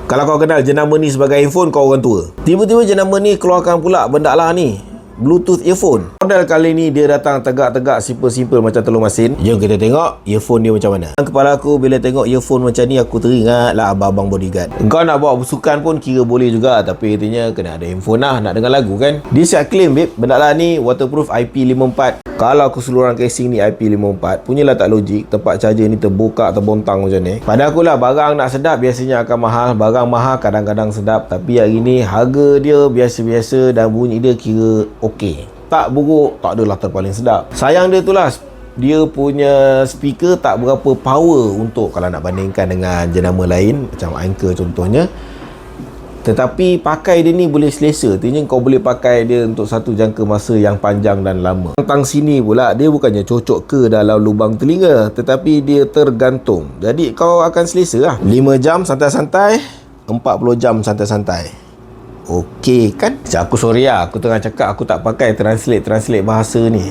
Kalau kau kenal jenama ni sebagai handphone, kau orang tua. Tiba-tiba jenama ni keluarkan pula benda lah ni, Bluetooth earphone. Model kali ni dia datang tegak-tegak, simple-simple macam telur masin. Jom kita tengok earphone dia macam mana. Kepala aku bila tengok earphone macam ni, aku teringat lah abang-abang bodyguard. Kau nak bawa bersukan pun kira boleh juga, tapi intinya kena ada handphone lah nak dengar lagu kan. Dia siap claim babe, benda lah ni waterproof IP54. Kalau keseluruhan casing ni IP54, punyalah tak logik tempat charger ni terbokak, terbontang macam ni. Pada aku lah, barang nak sedap biasanya akan mahal. Barang mahal kadang-kadang sedap. Tapi hari ni harga dia biasa-biasa dan bunyi dia kira okey. Tak buruk, tak adalah terpaling sedap. Sayang dia tu lah, dia punya speaker tak berapa power untuk kalau nak bandingkan dengan jenama lain macam Anchor contohnya. Tetapi pakai dia ni boleh selesa. Artinya kau boleh pakai dia untuk satu jangka masa yang panjang dan lama. Tentang sini pula, dia bukannya cocok ke dalam lubang telinga, tetapi dia tergantung. Jadi kau akan selesa lah. 5 jam santai-santai, 40 jam santai-santai. Okey kan? Macam aku sorry lah, aku tengah cakap aku tak pakai translate bahasa ni.